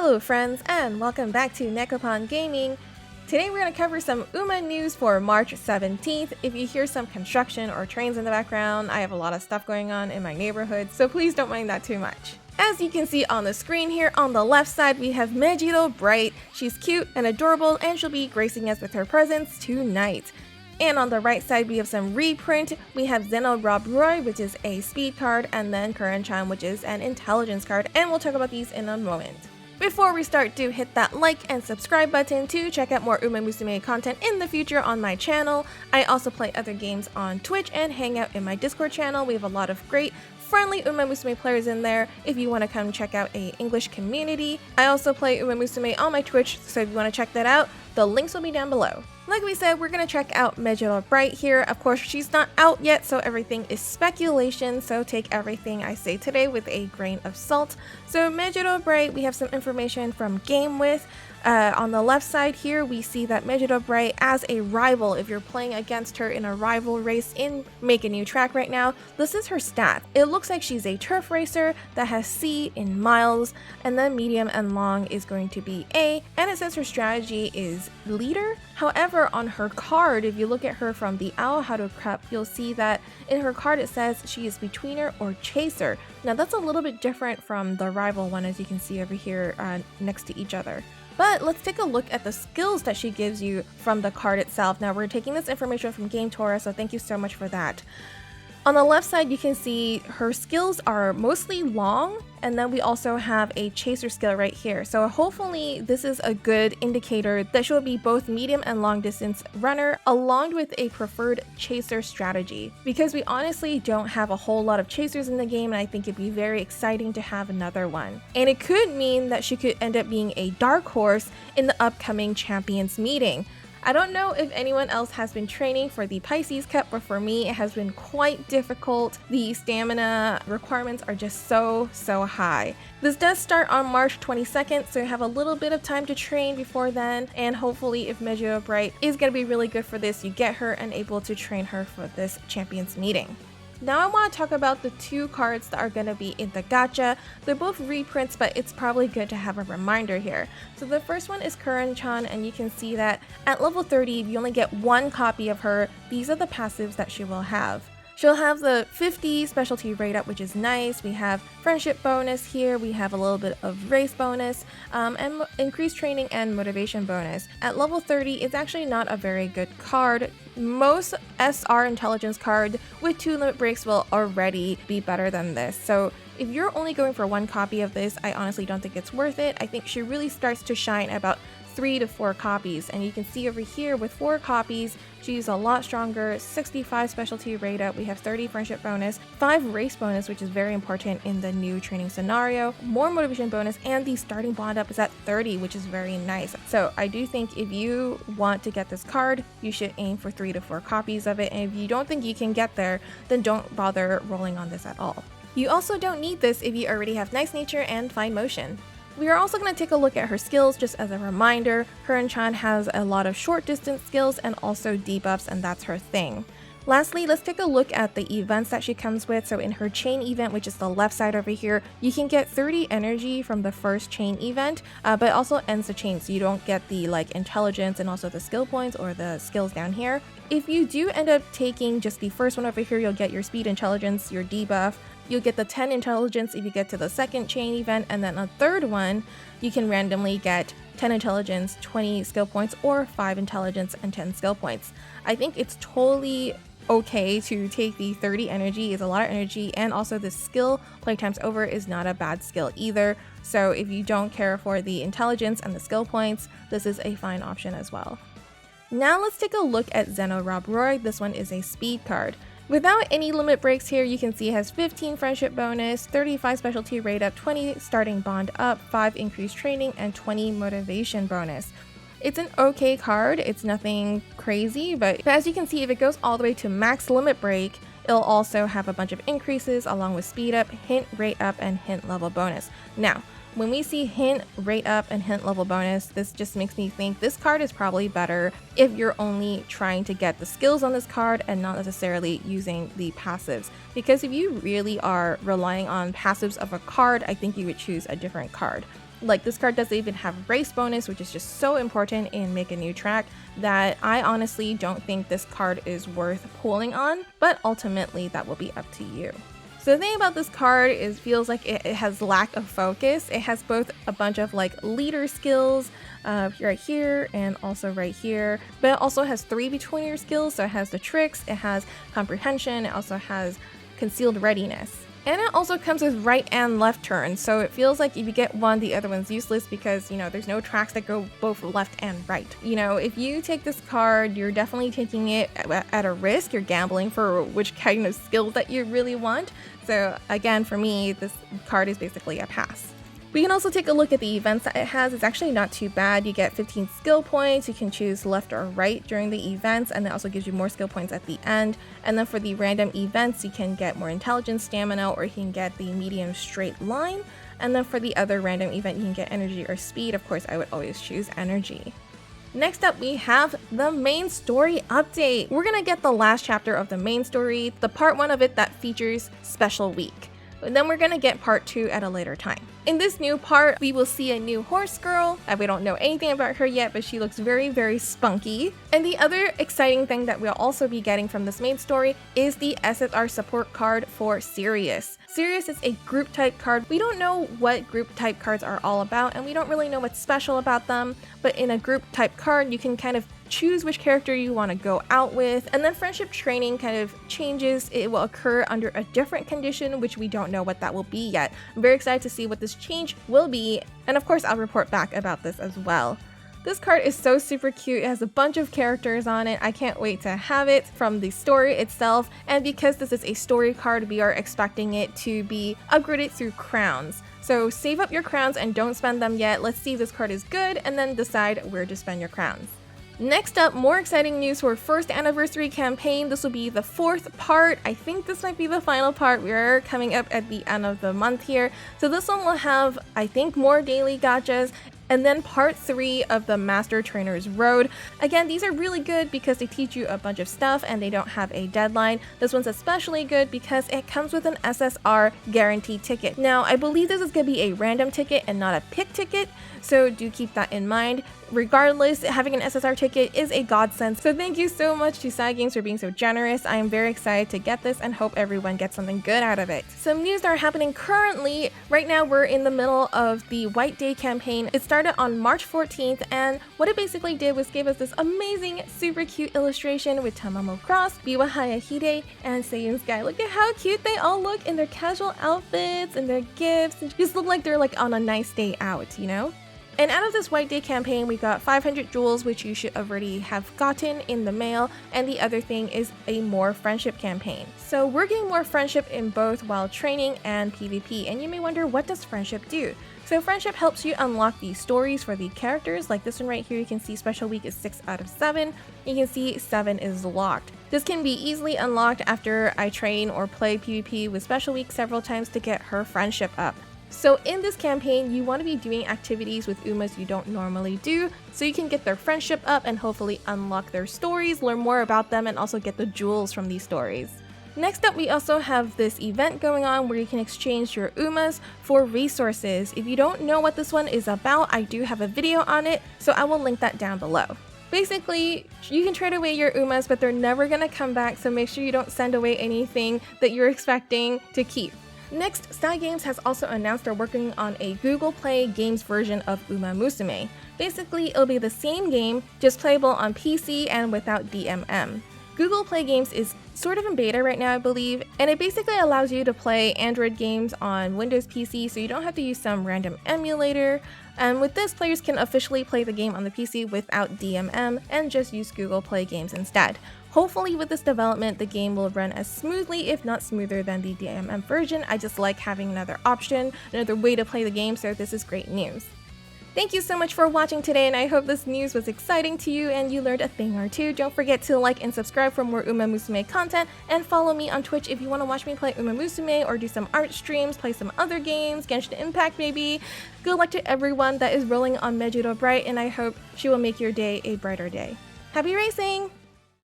Hello friends, and welcome back to Nekopon Gaming. Today we're going to cover some UMA news for March 17th. If you hear some construction or trains in the background, I have a lot of stuff going on in my neighborhood, so please don't mind that too much. As you can see on the screen here, on the left side we have Mejiro Bright. She's cute and adorable, and she'll be gracing us with her presence tonight. And on the right side we have some reprint. We have Zeno Rob Roy, which is a speed card, and then Kuren-chan, which is an intelligence card, and we'll talk about these in a moment. Before we start, do hit that like and subscribe button to check out more Uma Musume content in the future on my channel. I also play other games on Twitch and hang out in my Discord channel. We have a lot of great friendly Uma Musume players in there if you want to come check out a English community. I also play Uma Musume on my Twitch, so if you want to check that out, the links will be down below. Like we said, we're going to check out Mejiro Bright here. Of course, she's not out yet, so everything is speculation, so take everything I say today with a grain of salt. So Mejiro Bright, we have some information from GameWith. On the left side here, we see that Mejiro Bright as a rival, if you're playing against her in a rival race in Make a New Track right now, this is her stat. It looks like she's a turf racer that has C in miles, and then medium and long is going to be A, and it says her strategy is leader. However, on her card, if you look at her from the Aoharu Cup, you'll see that in her card it says she is betweener or chaser. Now that's a little bit different from the rival one, as you can see over here next to each other. But let's take a look at the skills that she gives you from the card itself. Now we're taking this information from GameTora, so thank you so much for that. On the left side, you can see her skills are mostly long, and then we also have a chaser skill right here. So hopefully this is a good indicator that she'll be both medium and long distance runner, along with a preferred chaser strategy. Because we honestly don't have a whole lot of chasers in the game, and I think it'd be very exciting to have another one. And it could mean that she could end up being a dark horse in the upcoming Champions meeting. I don't know if anyone else has been training for the Pisces Cup, but for me it has been quite difficult. The stamina requirements are just so high. This does start on March 22nd, so you have a little bit of time to train before then, and hopefully if Mejiro Bright is going to be really good for this, you get her and able to train her for this Champions meeting. Now I want to talk about the two cards that are going to be in the gacha. They're both reprints, but it's probably good to have a reminder here. So the first one is Kuren-chan, and you can see that at level 30, you only get one copy of her. These are the passives that she will have. She'll have the 50 specialty rate up, which is nice. We have friendship bonus here. We have a little bit of race bonus, and increased training and motivation bonus. At level 30, it's actually not a very good card. Most SR intelligence card with 2 limit breaks will already be better than this. So if you're only going for one copy of this, I honestly don't think it's worth it. I think she really starts to shine about 3 to 4 copies, and you can see over here with 4 copies she's a lot stronger. 65 specialty rate up, we have 30 friendship bonus, 5 race bonus, which is very important in the new training scenario, more motivation bonus, and the starting bond up is at 30, which is very nice. So I do think if you want to get this card, you should aim for 3 to 4 copies of it, and if you don't think you can get there, then don't bother rolling on this at all. You also don't need this if you already have nice nature and fine motion. We are also going to take a look at her skills just as a reminder. Kuren-chan has a lot of short distance skills and also debuffs, and that's her thing. Lastly, let's take a look at the events that she comes with. So in her chain event, which is the left side over here, you can get 30 energy from the first chain event, but it also ends the chain, so you don't get the intelligence and also the skill points or the skills down here. If you do end up taking just the first one over here, you'll get your speed intelligence, your debuff. You'll get the 10 intelligence if you get to the second chain event, and then a third one, you can randomly get 10 intelligence, 20 skill points, or 5 intelligence and 10 skill points. I think it's totally okay to take the 30 energy, is a lot of energy, and also the skill playtimes over is not a bad skill either. So if you don't care for the intelligence and the skill points, this is a fine option as well. Now let's take a look at Zeno Rob Roy. This one is a speed card. Without any limit breaks here, you can see it has 15 friendship bonus, 35 specialty rate up, 20 starting bond up, 5 increased training, and 20 motivation bonus. It's an okay card, it's nothing crazy, but as you can see, if it goes all the way to max limit break, it'll also have a bunch of increases along with speed up, hint rate up, and hint level bonus. Now, when we see hint rate up and hint level bonus, this just makes me think this card is probably better if you're only trying to get the skills on this card and not necessarily using the passives. Because if you really are relying on passives of a card, I think you would choose a different card. Like, this card doesn't even have race bonus, which is just so important in Make a New Track that I honestly don't think this card is worth pulling on, but ultimately that will be up to you. So the thing about this card is feels like it has lack of focus. It has both a bunch of like leader skills right here and also right here, but it also has 3 between your skills. So it has the tricks, it has comprehension, it also has concealed readiness. And it also comes with right and left turns, so it feels like if you get one, the other one's useless because, you know, there's no tracks that go both left and right. You know, if you take this card, you're definitely taking it at a risk. You're gambling for which kind of skills that you really want. So again, for me, this card is basically a pass. We can also take a look at the events that it has. It's actually not too bad. You get 15 skill points. You can choose left or right during the events, and it also gives you more skill points at the end. And then for the random events, you can get more intelligence, stamina, or you can get the medium straight line. And then for the other random event, you can get energy or speed. Of course, I would always choose energy. Next up, we have the main story update. We're gonna get the last chapter of the main story, the part 1 of it that features Special Week. And then we're gonna get part 2 at a later time. In this new part, we will see a new horse girl. We don't know anything about her yet, but she looks very, very spunky. And the other exciting thing that we'll also be getting from this main story is the SSR support card for Sirius. Sirius is a group type card. We don't know what group type cards are all about, and we don't really know what's special about them, but in a group type card, you can kind of choose which character you want to go out with, and then friendship training kind of changes. It will occur under a different condition, which we don't know what that will be yet. I'm very excited to see what this change will be, and of course I'll report back about this as well. This card is so super cute. It has a bunch of characters on it. I can't wait to have it from the story itself, and because this is a story card, we are expecting it to be upgraded through crowns. So save up your crowns and don't spend them yet. Let's see if this card is good and then decide where to spend your crowns. Next up, more exciting news for first anniversary campaign. This will be the 4th part. I think this might be the final part. We're coming up at the end of the month here. So this one will have, I think, more daily gachas. And then part 3 of the Master Trainer's Road. Again, these are really good because they teach you a bunch of stuff and they don't have a deadline. This one's especially good because it comes with an SSR guaranteed ticket. Now, I believe this is going to be a random ticket and not a pick ticket, so do keep that in mind. Regardless, having an SSR ticket is a godsend. So thank you so much to Side Games for being so generous. I am very excited to get this and hope everyone gets something good out of it. Some news that are happening currently. Right now, we're in the middle of the White Day campaign. It started on March 14th, and what it basically did was give us this amazing, super cute illustration with Tamamo Cross, Biwa Hayahide, and Seiyun Sky. Look at how cute they all look in their casual outfits and their gifts. It just look like they're like on a nice day out, you know? And out of this White Day campaign, we got 500 jewels, which you should already have gotten in the mail, and the other thing is a more friendship campaign. So we're getting more friendship in both while training and PvP, and you may wonder, what does friendship do? So friendship helps you unlock the stories for the characters. Like this one right here, you can see Special Week is 6 out of 7. You can see 7 is locked. This can be easily unlocked after I train or play PvP with Special Week several times to get her friendship up. So in this campaign, you want to be doing activities with Umas you don't normally do, so you can get their friendship up and hopefully unlock their stories, learn more about them, and also get the jewels from these stories. Next up, we also have this event going on where you can exchange your Umas for resources. If you don't know what this one is about, I do have a video on it, so I will link that down below. Basically, you can trade away your Umas, but they're never going to come back, so make sure you don't send away anything that you're expecting to keep. Next, Sky Games has also announced they're working on a Google Play Games version of Uma Musume. Basically, it'll be the same game, just playable on PC and without DMM. Google Play Games is sort of in beta right now, I believe, and it basically allows you to play Android games on Windows PC, so you don't have to use some random emulator. And with this, players can officially play the game on the PC without DMM and just use Google Play Games instead. Hopefully with this development, the game will run as smoothly, if not smoother than the DMM version. I just like having another option, another way to play the game, so this is great news. Thank you so much for watching today, and I hope this news was exciting to you and you learned a thing or two. Don't forget to like and subscribe for more Uma Musume content, and follow me on Twitch if you want to watch me play Uma Musume or do some art streams, play some other games, Genshin Impact maybe. Good luck to everyone that is rolling on Mejiro Bright, and I hope she will make your day a brighter day. Happy racing!